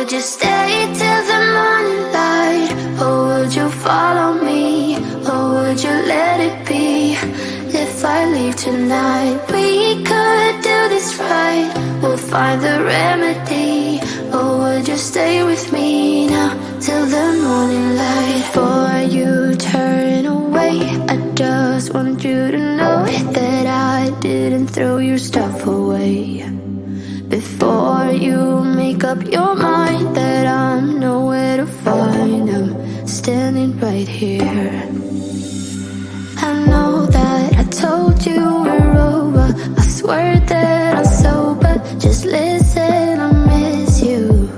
would you stay till the morning light? Or would you follow me? Or would you let it be? If I leave tonight, we could do this right. We'll find the remedy. Or would you stay with me now till the morning light? Before you turn away, I just want you to know that I didn't throw your stuff away. Before you make up your mind that I'm nowhere to find, I'm standing right here. I know that I told you we're over, I swear that I'm sober. Just listen, I miss you.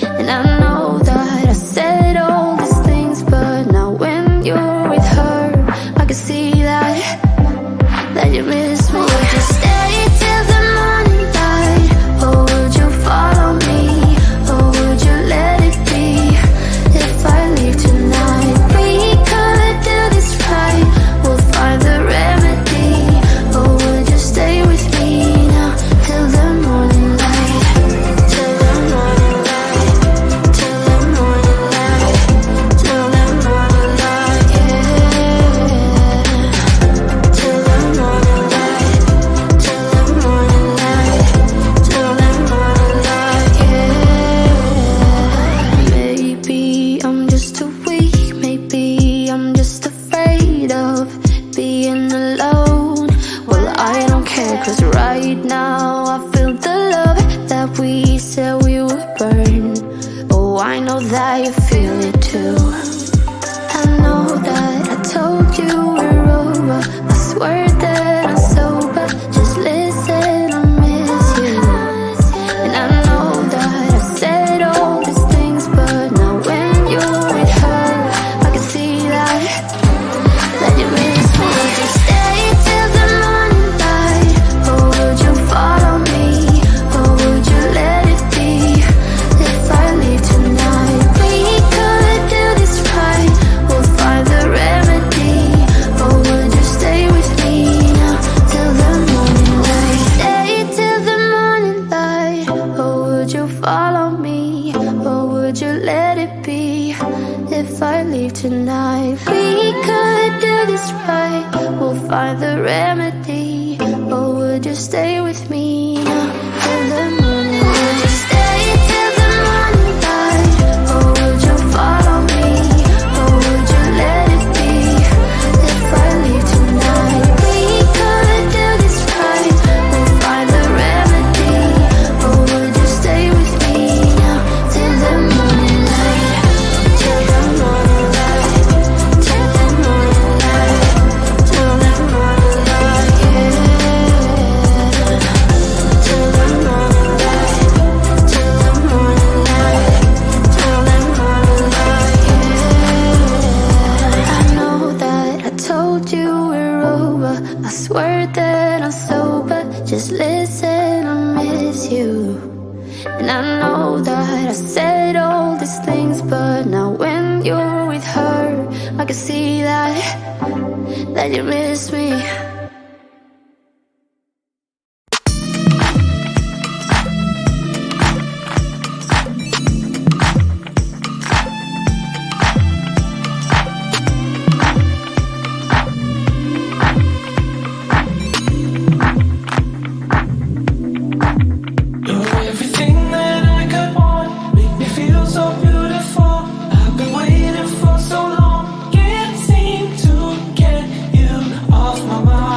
And I know that I said all these things, but now when you're with her, I can see that you miss me. Would you stay till the morning light? Or would you follow me? Or would you let it be? If I leave tonight, we could do this right. We'll find the remedy. Or would you stay with me now till the morning light? Till the morning light. Till the morning light. Till the morning light, yeah. Till the morning light. Till the morning light. Till the morning light, yeah. Maybe I'm just too weak. Maybe I'm just afraid of being alone. Well, I don't care, 'cause right now I feel the love that we said we would burn. Oh, I know that you feel it too. I know that I told you we're over, I swear that I'm sober. Just listen, I miss you. And I know that I said all these things, but now when you're with her, I can see that you miss me. Would you stay till the morning light? Or would you follow me? Or would you let it be? If I leave tonight, we could do this right. We'll find the remedy. Or would you stay with me now till the morning light? Stay till the morning light. Or would you follow me? Or would you let it be? If I leave tonight, we could do this right. We'll find the remedy. Or would you stay with me now till the morning light? Would you stay till the morning light? Or would you follow me? Or would you let it be? If I leave tonight, we could do this right. We'll find the remedy. Or would you stay with me now till the morning light? Till the morning light. Till the morning light. Till the morning light, yeah. Till the morning light. Till the morning light. Till the morning light, yeah. I know that I told you we're over, I swear that I'm sober. Just listen, I miss you. And I know that I said all these things, but now when you're with her, I can see that you miss me. You're everything that I could want. Make me feel so beautiful. I've been waiting for so long. Can't seem to get you off my mind.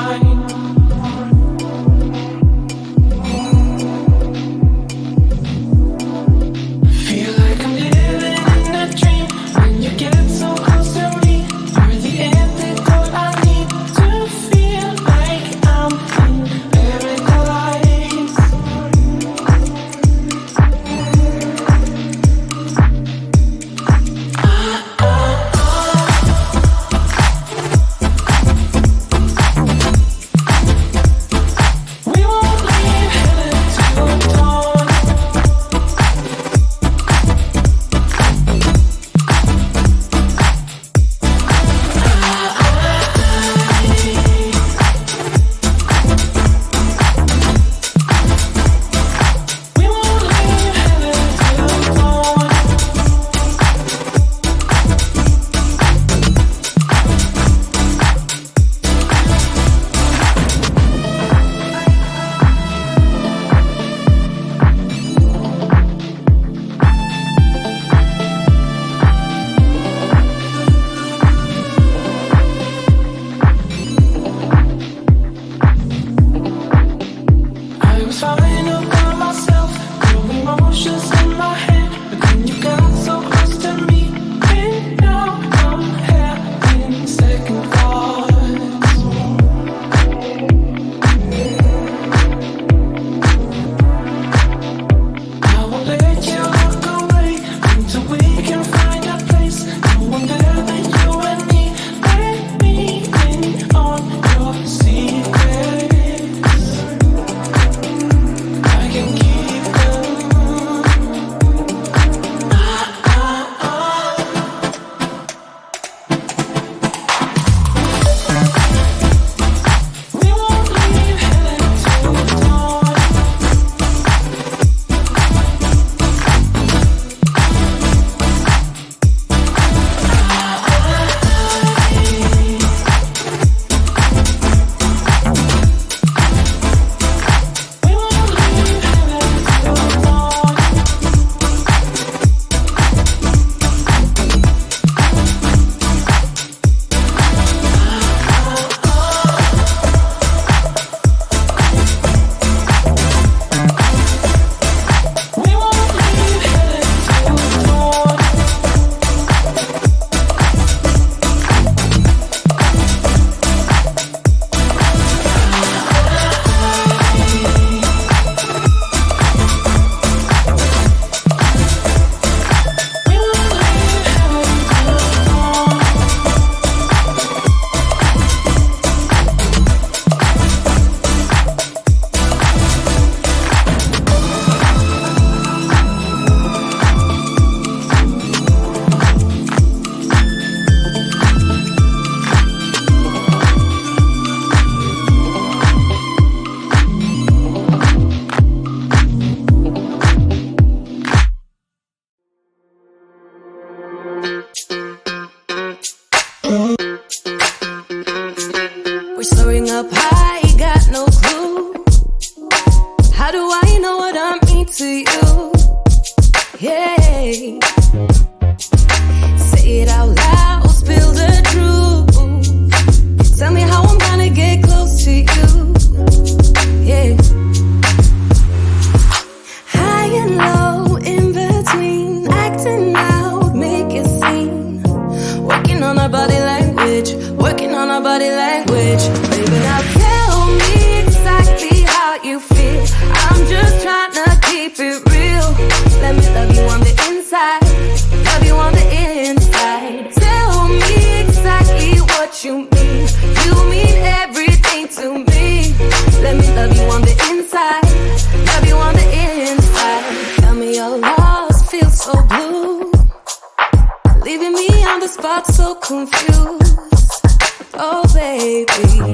yeah. Say it out loud, spill the truth. Tell me how I'm gonna get close to you, yeah. High and low, in between, acting out, make a scene. Working on our body language, working on our body language. Baby, now tell me exactly how you feel. I'm just trying to keep it real. Let me love you on the inside, love you on the inside. Tell me exactly what you mean. You mean everything to me. Let me love you on the inside, love you on the inside. Tell me you're lost, feel so blue, leaving me on the spot so confused. Oh baby,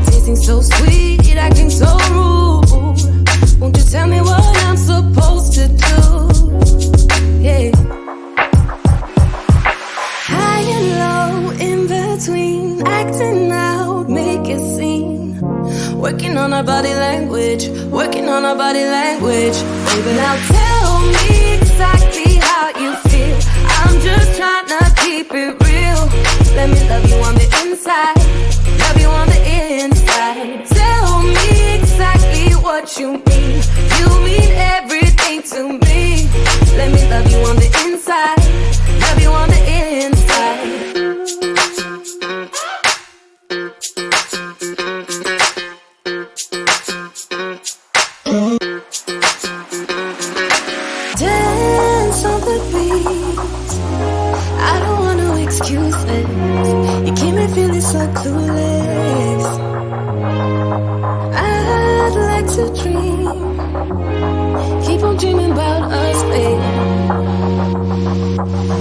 tasting so sweet, acting so rude. Won't you tell me what I'm supposed to do? Yeah. High and low, in between, acting out, make a scene. Working on our body language, working on our body language. Baby, now tell me exactly how you feel. I'm just trying to keep it real. Let me love you on the inside, love you on the inside. Tell me exactly what you mean. You mean everything to me. Let me love you on the inside, love you on the inside. Dance on the beat, I don't want no excuses. You keep me feeling so clueless. I'd like to dream, keep on dreaming about us, babe.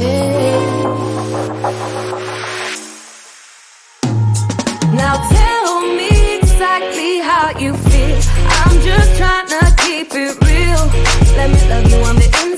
Yeah. Now tell me exactly how you feel. I'm just trying to keep it real. Let me love you on the inside,